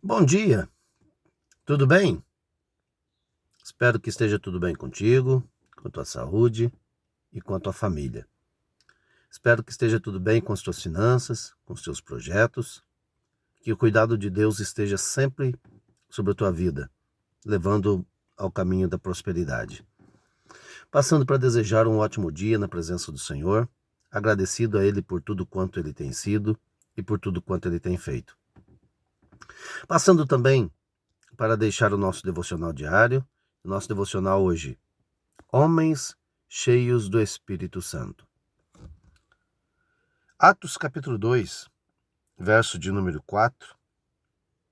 Bom dia, tudo bem? Espero que esteja tudo bem contigo, com a tua saúde e com a tua família. Espero que esteja tudo bem com as tuas finanças, com os teus projetos, que o cuidado de Deus esteja sempre sobre a tua vida, levando ao caminho da prosperidade. Passando para desejar um ótimo dia na presença do Senhor, agradecido a Ele por tudo quanto Ele tem sido e por tudo quanto Ele tem feito. Passando também para deixar o nosso devocional diário, o nosso devocional hoje, Homens cheios do Espírito Santo. Atos capítulo 2, verso de número 4,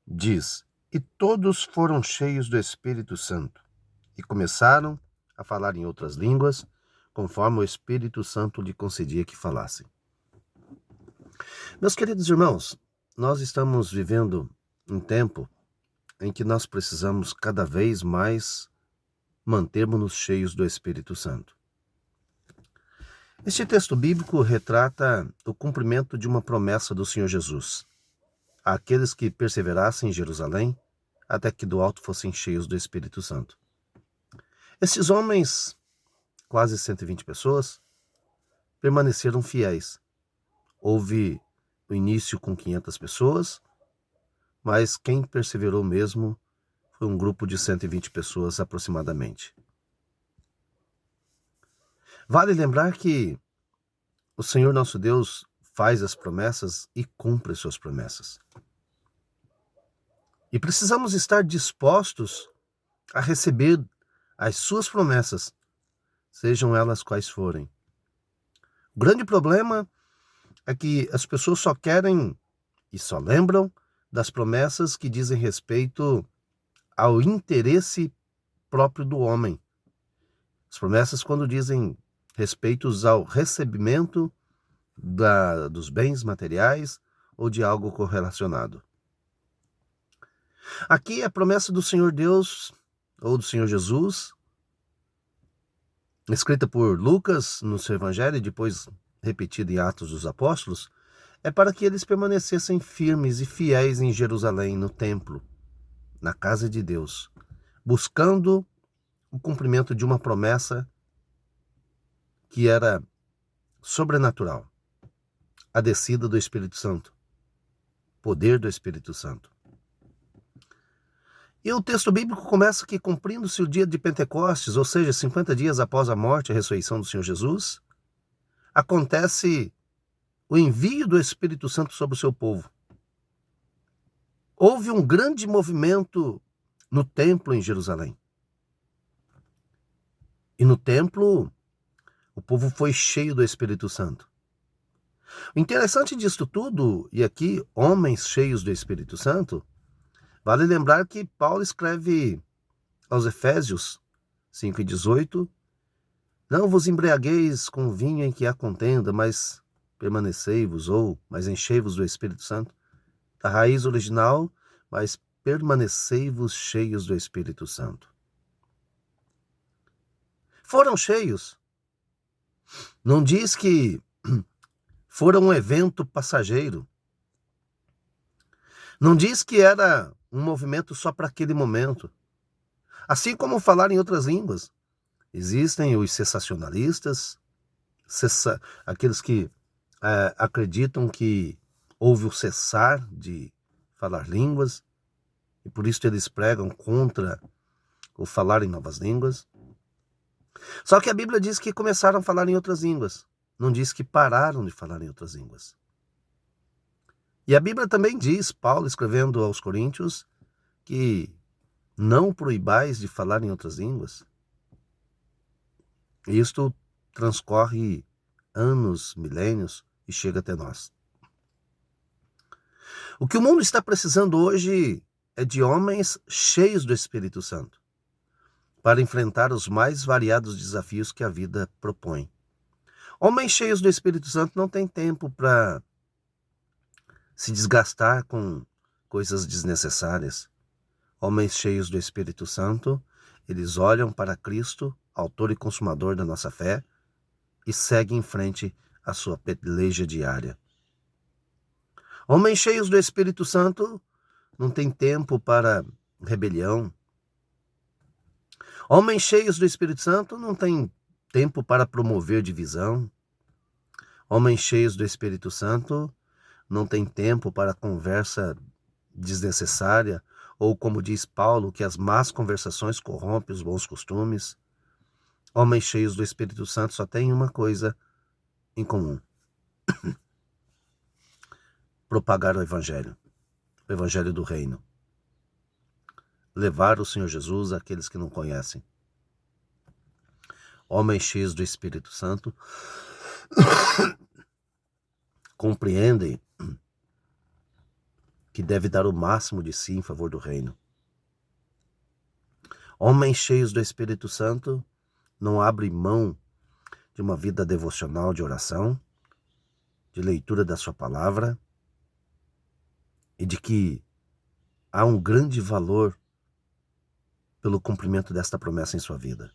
diz: E todos foram cheios do Espírito Santo, e começaram a falar em outras línguas, conforme o Espírito Santo lhe concedia que falassem. Meus queridos irmãos, nós estamos vivendo um tempo em que nós precisamos cada vez mais mantermos-nos cheios do Espírito Santo. Este texto bíblico retrata o cumprimento de uma promessa do Senhor Jesus àqueles que perseverassem em Jerusalém até que do alto fossem cheios do Espírito Santo. Esses homens, quase 120 pessoas, permaneceram fiéis. Houve o início com 500 pessoas, mas quem perseverou mesmo foi um grupo de 120 pessoas aproximadamente. Vale lembrar que o Senhor nosso Deus faz as promessas e cumpre suas promessas. E precisamos estar dispostos a receber as suas promessas, sejam elas quais forem. O grande problema é que as pessoas só querem e só lembram das promessas que dizem respeito ao interesse próprio do homem. As promessas quando dizem respeito ao recebimento dos bens materiais ou de algo correlacionado. Aqui a promessa do Senhor Deus ou do Senhor Jesus, escrita por Lucas no seu Evangelho e depois repetida em Atos dos Apóstolos, é para que eles permanecessem firmes e fiéis em Jerusalém, no templo, na casa de Deus, buscando o cumprimento de uma promessa que era sobrenatural, a descida do Espírito Santo, poder do Espírito Santo. E o texto bíblico começa que, cumprindo-se o dia de Pentecostes, ou seja, 50 dias após a morte e a ressurreição do Senhor Jesus, acontece o envio do Espírito Santo sobre o seu povo. Houve um grande movimento no templo em Jerusalém. E no templo, o povo foi cheio do Espírito Santo. O interessante disso tudo, e aqui, homens cheios do Espírito Santo, vale lembrar que Paulo escreve aos Efésios 5:18, não vos embriagueis com vinho em que há contenda, mas permanecei-vos, mas enchei-vos do Espírito Santo. A raiz original, mas permanecei-vos cheios do Espírito Santo. Foram cheios. Não diz que foram um evento passageiro. Não diz que era um movimento só para aquele momento. Assim como falar em outras línguas. Existem os cessacionalistas, aqueles que acreditam que houve o cessar de falar línguas, e por isso eles pregam contra o falar em novas línguas. Só que a Bíblia diz que começaram a falar em outras línguas, não diz que pararam de falar em outras línguas. E a Bíblia também diz, Paulo escrevendo aos Coríntios, que não proibais de falar em outras línguas. Isto transcorre anos, milênios e chega até nós. O que o mundo está precisando hoje é de homens cheios do Espírito Santo para enfrentar os mais variados desafios que a vida propõe. Homens cheios do Espírito Santo não têm tempo para se desgastar com coisas desnecessárias. Homens cheios do Espírito Santo, eles olham para Cristo, autor e consumador da nossa fé, e seguem em frente à sua peleja diária. Homens cheios do Espírito Santo não tem tempo para rebelião. Homens cheios do Espírito Santo não têm tempo para promover divisão. Homens cheios do Espírito Santo não têm tempo para conversa desnecessária, ou como diz Paulo, que as más conversações corrompem os bons costumes. Homens cheios do Espírito Santo só têm uma coisa em comum: propagar o Evangelho do Reino. Levar o Senhor Jesus àqueles que não conhecem. Homens cheios do Espírito Santo compreendem que deve dar o máximo de si em favor do reino. Homens cheios do Espírito Santo não abrem mão de uma vida devocional de oração, de leitura da sua palavra, e de que há um grande valor pelo cumprimento desta promessa em sua vida.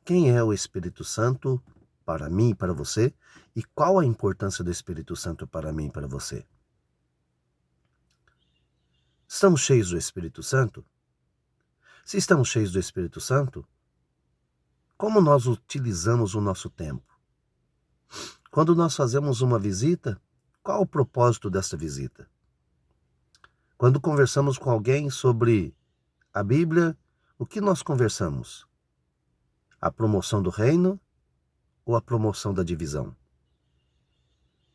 Quem é o Espírito Santo para mim e para você? E qual a importância do Espírito Santo para mim e para você? Estamos cheios do Espírito Santo? Se estamos cheios do Espírito Santo, como nós utilizamos o nosso tempo? Quando nós fazemos uma visita, qual o propósito dessa visita? Quando conversamos com alguém sobre a Bíblia, o que nós conversamos? A promoção do reino ou a promoção da divisão?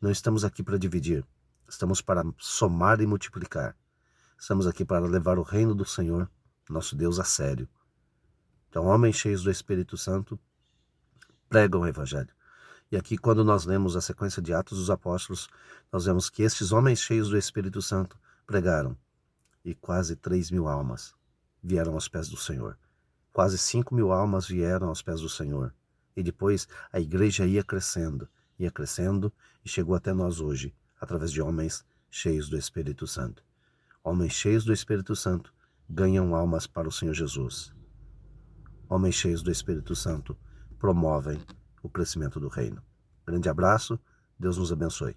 Não estamos aqui para dividir, estamos para somar e multiplicar. Estamos aqui para levar o reino do Senhor, nosso Deus, a sério. Então, homens cheios do Espírito Santo pregam o Evangelho. E aqui, quando nós lemos a sequência de Atos dos Apóstolos, nós vemos que estes homens cheios do Espírito Santo pregaram. E quase 3.000 almas vieram aos pés do Senhor. Quase 5.000 almas vieram aos pés do Senhor. E depois a igreja ia crescendo e chegou até nós hoje, através de homens cheios do Espírito Santo. Homens cheios do Espírito Santo ganham almas para o Senhor Jesus. Homens cheios do Espírito Santo promovem o crescimento do reino. Grande abraço, Deus nos abençoe.